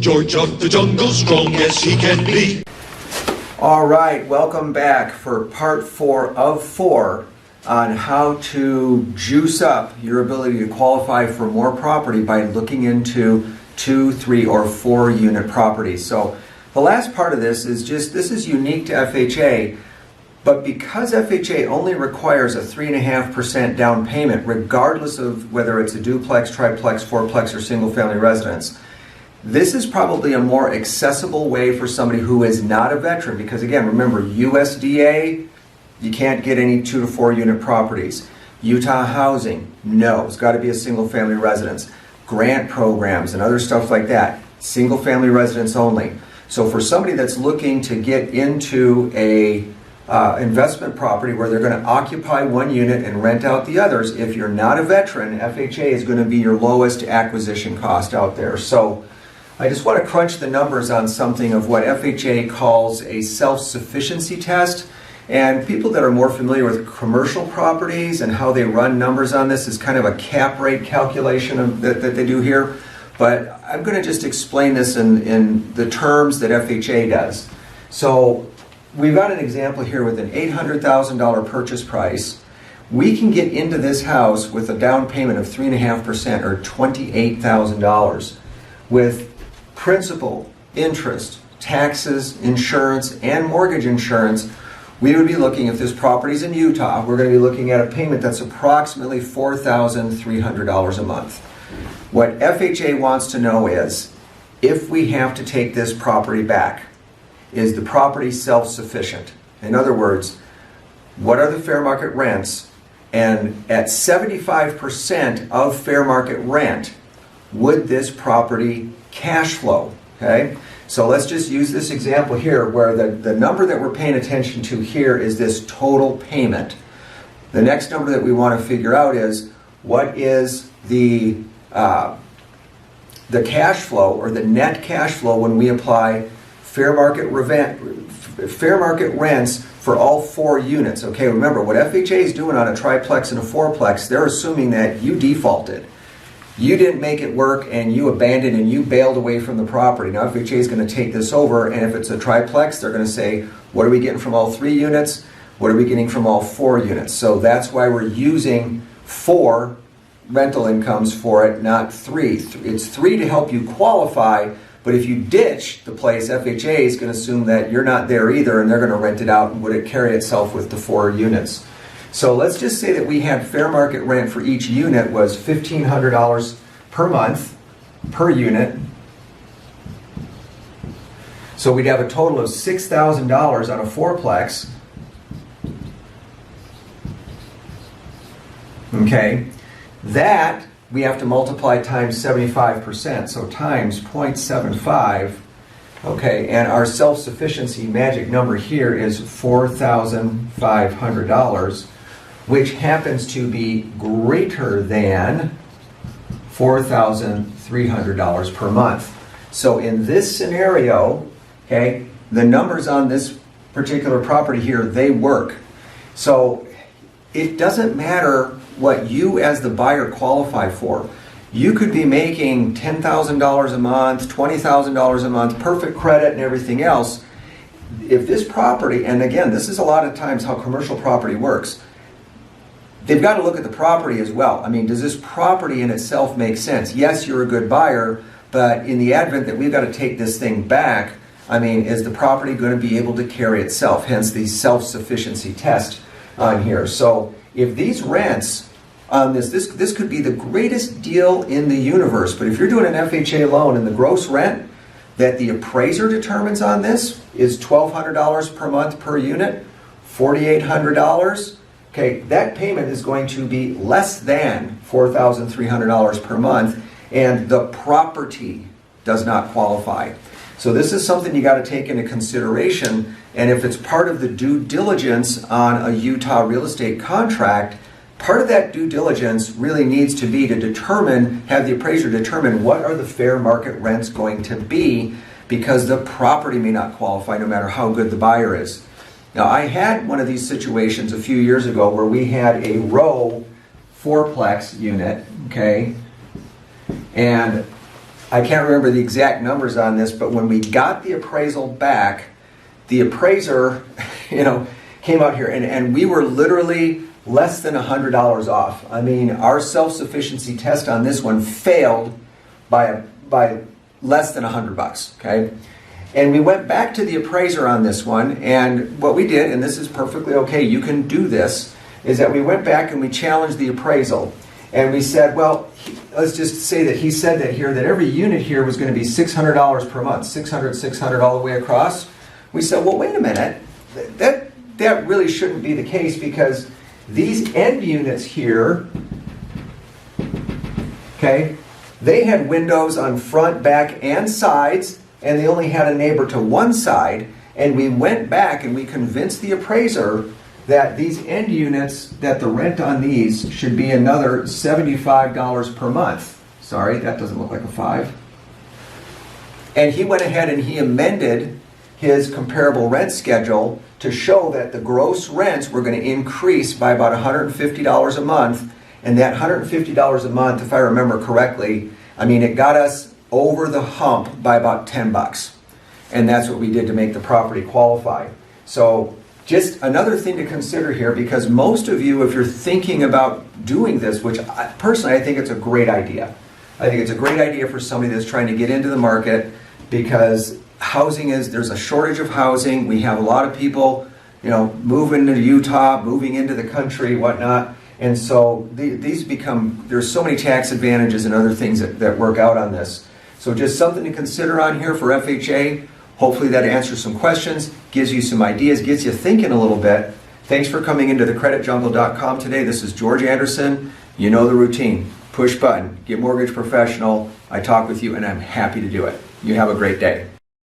George of the jungle, strong as he can be. All right, welcome back for part 4 of 4 on how to juice up your ability to qualify for more property by looking into 2, 3, or 4 unit properties. So the last part of this is unique to FHA, but because FHA only requires a 3.5% down payment, regardless of whether it's a duplex, triplex, fourplex, or single family residence, this is probably a more accessible way for somebody who is not a veteran, because again, remember, USDA, you can't get any 2 to 4 unit properties. Utah housing, no, it's got to be a single family residence. Grant programs and other stuff like that, single family residence only. So for somebody that's looking to get into a investment property where they're going to occupy one unit and rent out the others, if you're not a veteran, FHA is going to be your lowest acquisition cost out there. So I just want to crunch the numbers on something of what FHA calls a self-sufficiency test. And people that are more familiar with commercial properties and how they run numbers on this is kind of a cap rate calculation that they do here. But I'm going to just explain this in the terms that FHA does. So we've got an example here with an $800,000 purchase price. We can get into this house with a down payment of 3.5% or $28,000 with principal, interest, taxes, insurance, and mortgage insurance. We would be looking, if this property's in Utah, we're going to be looking at a payment that's approximately $4,300 a month. What FHA wants to know is, if we have to take this property back, is the property self-sufficient? In other words, what are the fair market rents? And at 75% of fair market rent, would this property cash flow? Okay? So let's just use this example here where the number that we're paying attention to here is this total payment. The next number that we want to figure out is what is the cash flow or the net cash flow when we apply fair market rents for all 4 units. Okay, remember what FHA is doing on a triplex and a fourplex, they're assuming that you defaulted. You didn't make it work and you abandoned and you bailed away from the property. Now FHA is going to take this over, and if it's a triplex, they're going to say, what are we getting from all 3 units? What are we getting from all 4 units? So that's why we're using 4 rental incomes for it, not 3. It's 3 to help you qualify, but if you ditch the place, FHA is going to assume that you're not there either and they're going to rent it out, and would it carry itself with the 4 units? So let's just say that we had fair market rent for each unit was $1,500 per month per unit. So we'd have a total of $6,000 on a fourplex. Okay, that we have to multiply times 75%, so times 0.75. Okay, and our self-sufficiency magic number here is $4,500, which happens to be greater than $4,300 per month. So in this scenario, okay, the numbers on this particular property here, they work. So it doesn't matter what you as the buyer qualify for. You could be making $10,000 a month, $20,000 a month, perfect credit and everything else. If this property, and again, this is a lot of times how commercial property works, they've got to look at the property as well. I mean, does this property in itself make sense? Yes, you're a good buyer, but in the advent that we've got to take this thing back, I mean, is the property going to be able to carry itself? Hence the self-sufficiency test on here. So if these rents on this could be the greatest deal in the universe, but if you're doing an FHA loan and the gross rent that the appraiser determines on this is $1,200 per month per unit, $4,800, okay, that payment is going to be less than $4,300 per month, and the property does not qualify. So this is something you got to take into consideration, and if it's part of the due diligence on a Utah real estate contract, part of that due diligence really needs to be to determine, have the appraiser determine what are the fair market rents going to be, because the property may not qualify no matter how good the buyer is. Now, I had one of these situations a few years ago where we had a row fourplex unit, okay, and I can't remember the exact numbers on this, but when we got the appraisal back, the appraiser, came out here and we were literally less than $100 off. I mean, our self-sufficiency test on this one failed by less than $100, okay? And we went back to the appraiser on this one, and what we did, and this is perfectly okay, you can do this, is that we went back and we challenged the appraisal. And we said, well, let's just say that he said that here, that every unit here was going to be $600 per month, 600, 600 all the way across. We said, well, wait a minute, that really shouldn't be the case, because these end units here, okay, they had windows on front, back, and sides, and they only had a neighbor to one side. And we went back and we convinced the appraiser that these end units, that the rent on these should be another $75 per month. Sorry, that doesn't look like a 5. And he went ahead and he amended his comparable rent schedule to show that the gross rents were going to increase by about $150 a month. And that $150 a month, if I remember correctly, I mean, it got us over the hump by about $10. And that's what we did to make the property qualify. So just another thing to consider here, because most of you, if you're thinking about doing this, which personally I think it's a great idea. I think it's a great idea for somebody that's trying to get into the market, because there's a shortage of housing. We have a lot of people, moving to Utah, moving into the country, whatnot. And so there's so many tax advantages and other things that work out on this. So just something to consider on here for FHA. Hopefully that answers some questions, gives you some ideas, gets you thinking a little bit. Thanks for coming into thecreditjungle.com today. This is George Anderson. You know the routine. Push button, get mortgage professional. I talk with you and I'm happy to do it. You have a great day.